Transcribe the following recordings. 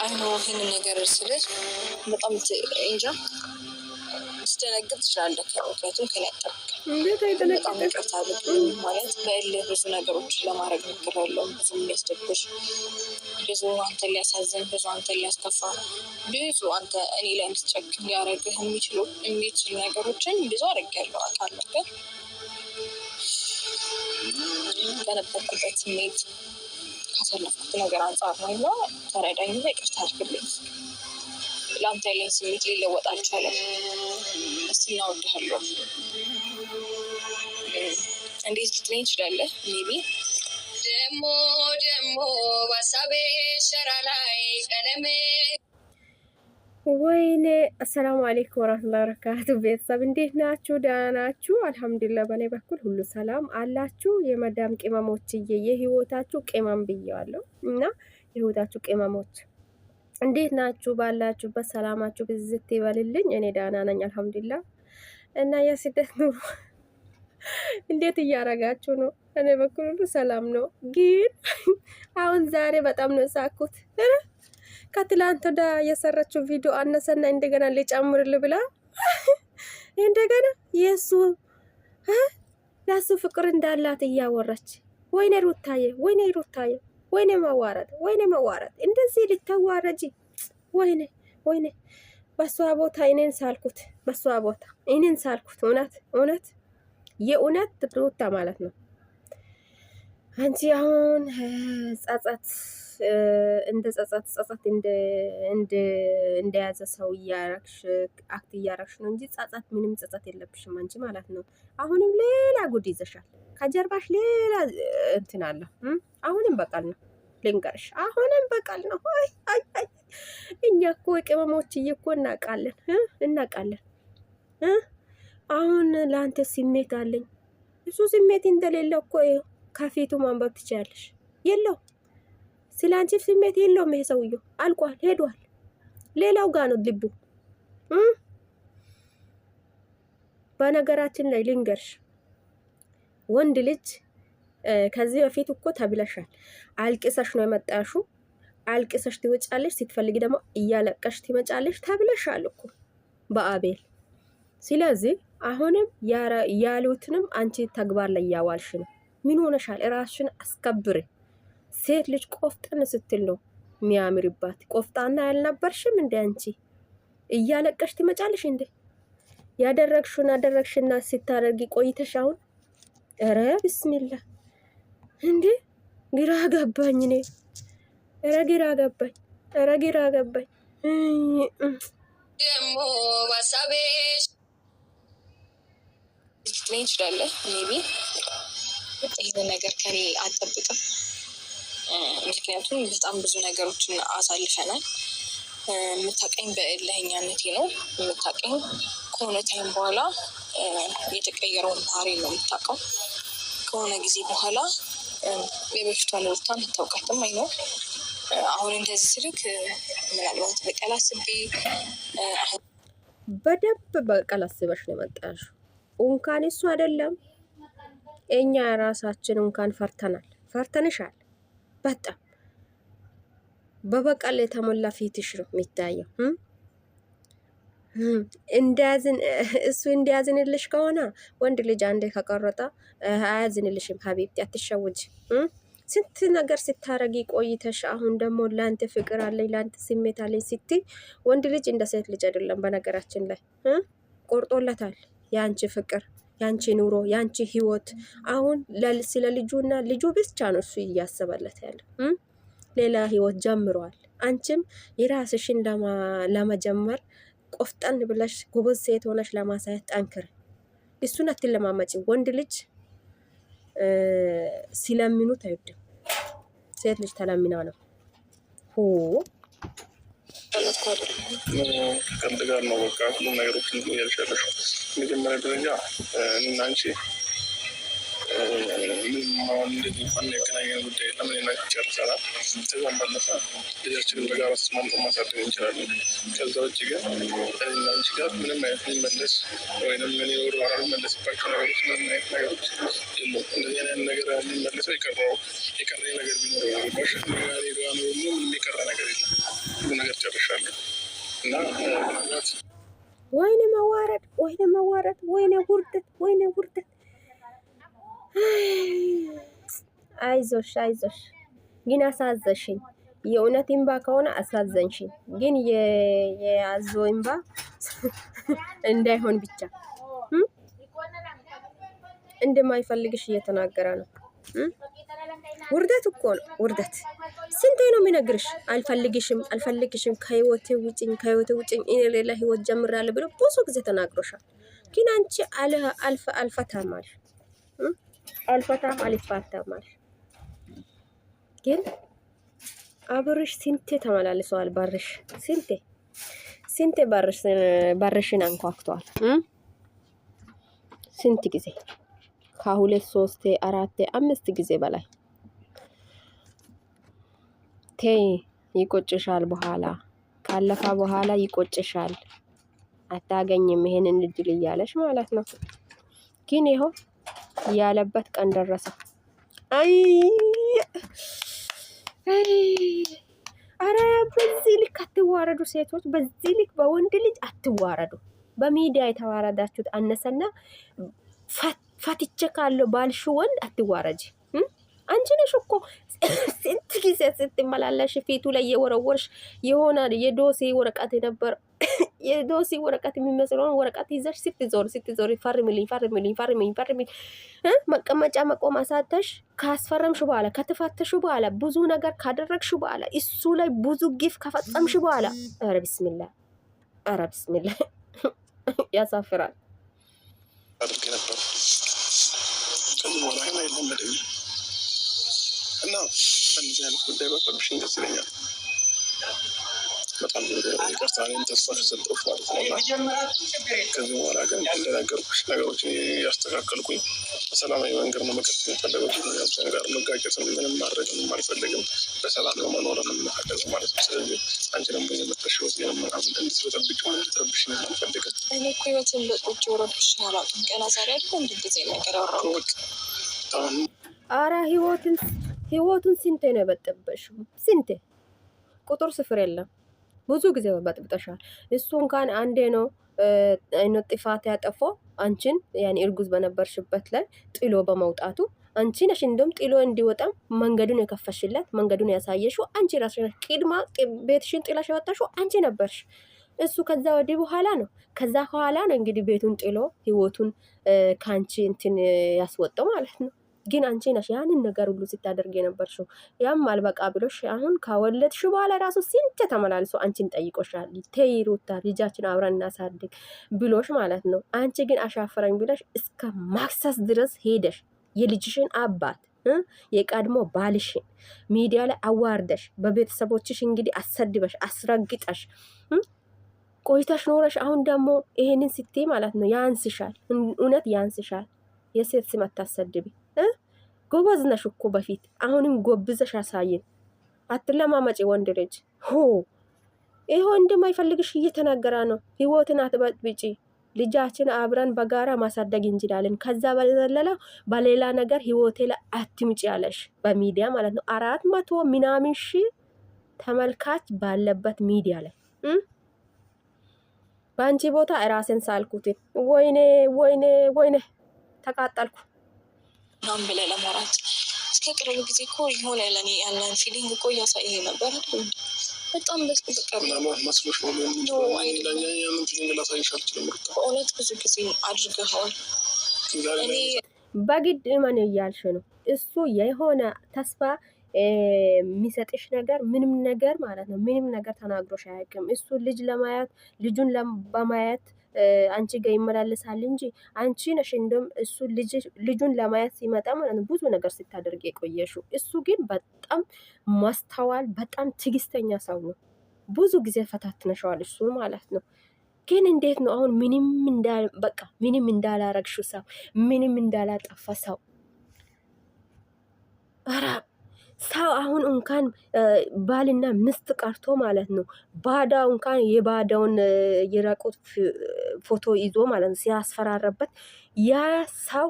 አይኖ ይህን ነገር ስልሽ በጣም እንጃ ስትደነግጥ ትችላለህ። ምክንያቱም ከኔ በጣም ይቅርታ ማለት በእልህ ብዙ ነገሮችን ለማድረግ ሞክሬያለሁ። ብዙ የሚያስደብር ብዙ አንተን ሊያሳዝን ብዙ አንተን ሊያስከፋ ብዙ አንተ እኔ ላይ እንድትጨክን ሊያደርግህ የሚችሉ ነገሮችን ብዙ አድርጌያለሁ አውቃለሁ። ግን በነበርኩበት ስሜት ካሳለፍኩት ነገር አንጻር ነው እና ተረዳኝ እና ይቅርታ አድርግልኝ። ለአንተ ያለኝ ስሜት ሊለወጥ አልቻለም። እስቲ እናወድሃለሁ እንዴት ልትለኝ ትችላለህ? ሜቢ ደሞ ባሳቤ ሸራ ላይ ቀለሜ ወይኔ። አሰላሙ አለይኩም ወራህመቱላሂ ወበረካቱ። ቤተሰብ እንዴት ናችሁ? ደህና ናችሁ? አልሐምዱሊላህ በኔ በኩል ሁሉ ሰላም አላችሁ። የመዳም ቅመሞችዬ የህይወታችሁ ቅመም ብያለሁ እና የህይወታችሁ ቅመሞች እንዴት ናችሁ? ባላችሁበት ሰላማችሁ ብዝት ይበልልኝ። እኔ ደህና ነኝ አልሐምዱሊላህ። እና የስደት ኑሮ እንዴት እያረጋችሁ ነው? እኔ በኩል ሁሉ ሰላም ነው። ግን አሁን ዛሬ በጣም ነው ሳኩት። ከትላንት ወደ የሰራችው ቪዲዮ አነሰና እንደገና ሊጨምርል ብላ እንደገና የሱ ለሱ ፍቅር እንዳላት እያወራች ወይኔ ሩታዬ፣ ወይኔ ሩታዬ፣ ወይኔ መዋረድ፣ ወይኔ መዋረድ፣ እንደዚህ ልታዋረጂ፣ ወይኔ ወይኔ። በሷ ቦታ እኔን ሳልኩት፣ በሷ ቦታ እኔን ሳልኩት። እውነት የእውነት ሩታ ማለት ነው። አንቺ አሁን ጸጸት እንደ ጸጸት እንደያዘ ሰው እያረግሽ አክት እያረግሽ ነው እንጂ ጸጸት ምንም ጸጸት የለብሽም አንቺ ማለት ነው። አሁንም ሌላ ጉድ ይዘሻል። ከጀርባሽ ሌላ እንትን አለ። አሁንም በቀል ነው ልንገርሽ፣ አሁንም በቀል ነው። አይ እኛ እኮ ቅመሞች እኮ እናቃለን። አሁን ለአንተ ስሜት አለኝ። እሱ ስሜት እንደሌለው እኮ ከፊቱ ማንበብ ትችያለሽ። የለው ስለ አንቺ ስሜት የለውም። ይሄ ሰውዬው አልቋል፣ ሄዷል። ሌላው ጋር ነው ልቡ። በነገራችን ላይ ልንገርሽ፣ ወንድ ልጅ ከዚህ በፊት እኮ ተብለሻል። አልቅሰሽ ነው የመጣሽው፣ አልቅሰሽ ትወጫለሽ፣ ስትፈልጊ ደግሞ እያለቀሽ ትመጫለሽ ተብለሻል እኮ በአቤል። ስለዚህ አሁንም ያሉትንም አንቺ ተግባር ላይ ያዋልሽ ነው። ምን ሆነሻል? ራስሽን አስከብሪ። ሴት ልጅ ቆፍጠን ስትል ነው የሚያምርባት። ቆፍጣና ያልነበርሽም እንደ አንቺ እያለቀሽ ትመጫለሽ እንዴ? ያደረግሽና ስታደርጊ ቆይተሽ አሁን ኧረ ቢስሚላ እንዴ! ግራ ገባኝ እኔ። ኧረ ግራ ገባኝ። ደሞ ባሳቤሽ ልትለኝ ትችላለህ። ሜቢ ይህን ነገር ከኔ አልጠብቅም። ምክንያቱም በጣም ብዙ ነገሮችን አሳልፈናል። የምታቀኝ በእልህኛነቴ ነው። የምታቀኝ ከሆነ ታይም በኋላ የተቀየረውን ባህሪ ነው የምታውቀው። ከሆነ ጊዜ በኋላ የበፊቷን ሩታን አታውቃትም። አይኖር አሁን እንደዚህ ስልክ ምናልባት በቀል አስቤ በደንብ በቀል አስበሽ ነው የመጣሽው። እንኳን እሱ አይደለም እኛ ራሳችን እንኳን ፈርተንሻል። በጣም በበቀል የተሞላ ፊትሽ ነው የሚታየው። እሱ እንዲያዝንልሽ ከሆነ ወንድ ልጅ አንዴ ከቀረጠ አያዝንልሽም። ሀቢብቲ አትሸውጅ። ስንት ነገር ስታረጊ ቆይተሽ አሁን ደግሞ ለአንተ ፍቅር አለኝ ለአንተ ስሜት አለኝ ስትይ ወንድ ልጅ እንደ ሴት ልጅ አይደለም። በነገራችን ላይ ቆርጦለታል። የአንቺ ፍቅር፣ የአንቺ ኑሮ፣ የአንቺ ህይወት አሁን ስለ ልጁና ልጁ ብቻ ነው እሱ እያሰበለት ያለ። ሌላ ህይወት ጀምሯል። አንቺም የራስሽን ለመጀመር ቆፍጠን ብለሽ ጎበዝ ሴት ሆነሽ ለማሳየት ጠንክር። እሱን አትለማመጪ። ወንድ ልጅ ሲለምኑት አይወድም። ሴት ልጅ ተለምና ነው። ከአንተ ጋር ነው በቃ ሁሉም ነገሮችን ያልሻለሽ። መጀመሪያ ደረጃ እና አንቺ እንደዚህ እንኳን ያገናኘን ጉዳይ የለም። እኔና ጨርሰናል። ከዛም ባለፈ ልጃችንን በጋራ ተስማምተን ማሳደግ እንችላለን። ከዛ ውጭ ግን እኔና አንቺ ጋር ምንም አይነት የሚመለስ ወይም እኔ ወደ ኋላ የሚመለስባቸው ነገሮች ምንም አይነት ነገሮች የሉም። እንደዚህ አይነት ነገር የሚመለሰው የቀረ ነገር ቢኖር ባሽ ምንም የቀረ ነገር የለም። ጨርሻለሁ እና ምናልባት ወይኔ መዋረድ፣ ወይኔ መዋረድ፣ ወይኔ ውርደት፣ ወይኔ ውርደት። አይዞሽ አይዞሽ፣ ግን አሳዘሽኝ። የእውነት እምባ ከሆነ አሳዘንሽኝ። ግን የአዞ እምባ እንዳይሆን ብቻ እንደማይፈልግሽ እየተናገረ ነው። ውርደት እኮ ነው ውርደት። ስንቴ ነው የሚነግርሽ? አልፈልግሽም፣ አልፈልግሽም፣ ከህይወቴ ውጭኝ፣ ከህይወቴ ውጭኝ፣ እኔ ሌላ ህይወት ጀምራለሁ ብሎ ብዙ ጊዜ ተናግሮሻል። ግን አንቺ አልፈታም አልሽ፣ አልፈታም አልፋታም አልሽ። ግን አብርሽ ስንቴ ተመላልሰዋል። ባርሽ ስንቴ ባርሽን አንኳኩተዋል። ስንት ጊዜ? ከሁለት 3 4 5 ጊዜ በላይ። ተይ ይቆጭሻል። በኋላ ካለፈ በኋላ ይቆጭሻል። አታገኝም ይሄንን እድል እያለሽ ማለት ነው። ግን ይኸው ያለበት ቀን ደረሰ። አይ አረ በዚህ ልክ አትዋረዱ ሴቶች፣ በዚህ ልክ በወንድ ልጅ አትዋረዱ። በሚዲያ የተዋረዳችሁት አነሰና ፈትቼ ካለው ባልሽ ወንድ አትዋረጂ። አንቺ ነሽ እኮ ስንት ጊዜ ስትመላለሽ ፊቱ ላይ የወረወርሽ የሆነ የዶሴ ወረቀት የነበር የዶሴ ወረቀት የሚመስለውን ወረቀት ይዘሽ ስትዞር ፈርሚልኝ መቀመጫ መቆም አሳተሽ ካስፈረምሽ በኋላ ከተፋተሽ በኋላ ብዙ ነገር ካደረግሽ በኋላ እሱ ላይ ብዙ ግፍ ከፈጸምሽ በኋላ ኧረ ቢስሚላህ ያሳፍራል። አድርጌ ነበር ከዚህ በኋላ ግን አይለመደኝም እና በእነዚህ አይነት ጉዳይ በፈርምሽኝ ደስ ይለኛል። በጣም ይቅርታ እኔም ተስፋ ከሰጠሁሽ ማለት ነው። እና ከዚህ በኋላ ግን እንደነገርኩሽ ነገሮችን ያስተካከልኩኝ በሰላማዊ መንገድ ነው መቀጠል የምፈልገው። ከዚያችን ጋር መጋጨት ምንም ማድረግ አልፈልግም። በሰላም ነው መኖር የምንፈልገው ማለት ነው። ስለዚህ አንቺ ደግሞ የመጣሽ ህይወት ምናምን እንድትበጠብጭ እንድትረብሽ አልፈልግም። እኔ እኮ ህይወትን በቁጭ ረብሽ አላውቅም። ገና ዛሬ አይደለ እንድ ጊዜ ነገር ያወራሁት። አረ ህይወቱን ስንቴ ነው የበጠበሽው? ስንቴ ቁጥር ስፍር የለም። ብዙ ጊዜ በጥብጠሻል። እሱ እንኳን አንዴ ነው ጥፋት ያጠፋው አንቺን ያኔ እርጉዝ በነበርሽበት ላይ ጥሎ በመውጣቱ አንቺ ነሽ እንደውም ጥሎ እንዲወጣም መንገዱን የከፈሽለት መንገዱን ያሳየሽው አንቺ ራስሽ ነሽ። ቅድማ ቤትሽን ጥላሽ ያወጣሽው አንቺ ነበርሽ። እሱ ከዛ ወዲህ በኋላ ነው እንግዲህ ቤቱን ጥሎ ህይወቱን ካንቺ እንትን ያስወጣው ማለት ነው። ግን አንቺ ነሽ ያንን ነገር ሁሉ ስታደርግ የነበርሽው። ያም አልበቃ ብሎሽ አሁን ካወለድሽ በኋላ ራሱ ስንት ተመላልሶ አንቺን ጠይቆሻል። ተይ ሩታ ልጃችን አብረን እናሳድግ ብሎሽ ማለት ነው። አንቺ ግን አሻፈረኝ ብለሽ እስከ ማክሰስ ድረስ ሄደሽ የልጅሽን አባት የቀድሞ ባልሽን ሚዲያ ላይ አዋርደሽ በቤተሰቦችሽ እንግዲህ አሰድበሽ አስረግጠሽ ቆይተሽ ኖረሽ አሁን ደግሞ ይሄንን ስትይ ማለት ነው ያንስሻል። እውነት ያንስሻል። የሴት ስም አታሰድቢ። ጎበዝ ነሽ እኮ በፊት፣ አሁንም ጎብዘሽ አሳይን። አትለማመጪ ወንድ ልጅ ይኸው እንደማይፈልግሽ እየተናገረ ነው። ህይወትን አትበጥብጪ። ልጃችን አብረን በጋራ ማሳደግ እንችላለን። ከዛ በዘለለ በሌላ ነገር ህይወቴ ላይ አትምጪ ያለሽ በሚዲያ ማለት ነው። 400 ምናምን ሺህ ተመልካች ባለበት ሚዲያ ላይ በአንቺ ቦታ ራሴን ሳልኩት። ወይኔ ተቃጠልኩ። ናም ብለህ ለማውራት እስከ ቅርብ ጊዜ እኮ የሆነ ለኔ ያለን ፊሊንግ እኮ እያሳየ ነበር አይደል? በጣም መስሎሽ ነው ያንን ፊሊንግ ላሳይሽ አልችልም። በእውነት ብዙ ጊዜ አድርገኸዋል። እኔ በግድ እመን እያልሽ ነው። እሱ የሆነ ተስፋ የሚሰጥሽ ነገር ምንም ነገር ማለት ነው ምንም ነገር ተናግሮሽ አያውቅም። እሱ ልጁን በማየት አንቺ ጋር ይመላለሳል እንጂ አንቺ ነሽ እንደም እሱ ልጁን ለማየት ሲመጣ ማለት ነው ብዙ ነገር ስታደርግ የቆየሽው። እሱ ግን በጣም ማስተዋል በጣም ትዕግስተኛ ሰው ነው። ብዙ ጊዜ ፈታትነሻል እሱ ማለት ነው። ግን እንዴት ነው አሁን ምንም እንዳላረግሽው ሰው ምንም እንዳላጠፋ ሰው ሰው አሁን እንኳን ባልና ሚስት ቀርቶ ማለት ነው ባዳው እንኳን የባዳውን የራቁት ፎቶ ይዞ ማለት ነው ሲያስፈራረበት ያ ሰው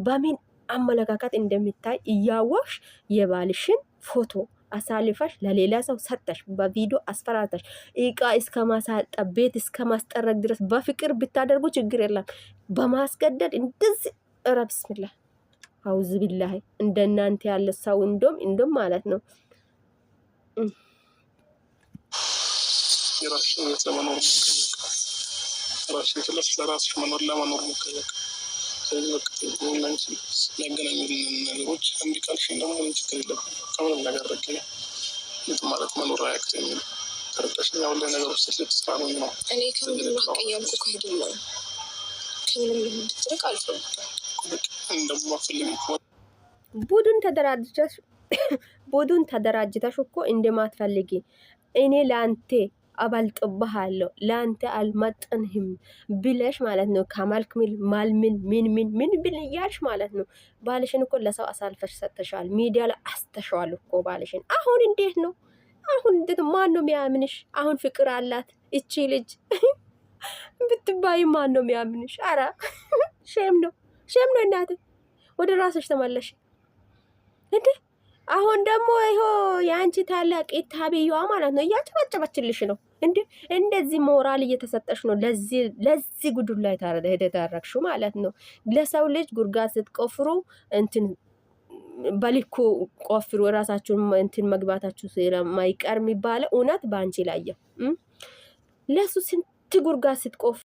በምን አመለካከት እንደሚታይ እያወቅሽ የባልሽን ፎቶ አሳልፈሽ ለሌላ ሰው ሰጠሽ፣ በቪዲዮ አስፈራርተሽ እቃ እስከ ማሳጠብ ቤት እስከ ማስጠረግ ድረስ በፍቅር ብታደርጉ ችግር የለም። በማስገደድ እንደዚህ ኧረ ቢስሚላህ አውዝ ቢላሂ እንደናንተ ያለ ሰው እንደም ማለት ነው። የራስሽን ህይወት ለመኖር ራስሽን ስለስ ለራስሽ መኖር ለመኖር ሞክሪ። ስለዚህ በቃ እናንቺ የሚያገናኙልን ነገሮች እምቢ ካልሽኝ ደግሞ ምንም ችግር የለም። ከምንም ነገር ረቅ እንትን ማለት መኖር አያቅተኝም። ተረዳሽኝ? አሁን ላይ ነገሮች ስለተስራ ነው ነው እኔ ከምንም ራቅ እያልኩ ከሄድም ከምንም እንድትርቅ አልፈልግም። እንደማፈልግ ቡድን ተደራጅተሽ እኮ እንደማትፈልጊ እኔ ለአንተ አባልጥብሃለሁ ለአንተ አልመጥንህም ብለሽ ማለት ነው። ከማልክ ምን ብል እያልሽ ማለት ነው። ባልሽን እኮ ለሰው አሳልፈሽ ሰጥተሻል። ሚዲያ ላይ አስተሸዋል እኮ ባልሽን። አሁን እንዴት ነው? አሁን እንዴት ማን ነው የሚያምንሽ? አሁን ፍቅር አላት እቺ ልጅ ብትባይ ማን ነው የሚያምንሽ? አረ ሼም ነው እናት። ወደ ራስሽ ተመለሽ እንዴ! አሁን ደግሞ ይሄው የአንቺ ታላቅ ታቢያዋ ማለት ነው እያጨበጨበችልሽ ነው እንዴ! እንደዚህ ሞራል እየተሰጠሽ ነው። ለዚህ ጉዱን ላይ የተዳረግሽው ማለት ነው። ለሰው ልጅ ጉድጓድ ስትቆፍሩ እንትን በልኩ ቆፍሩ፣ ራሳችሁን እንትን መግባታችሁ ስለማይቀር የሚባለው እውነት ባንቺ ላይ ለሱ ስንት ጉድጓድ ስትቆፍሩ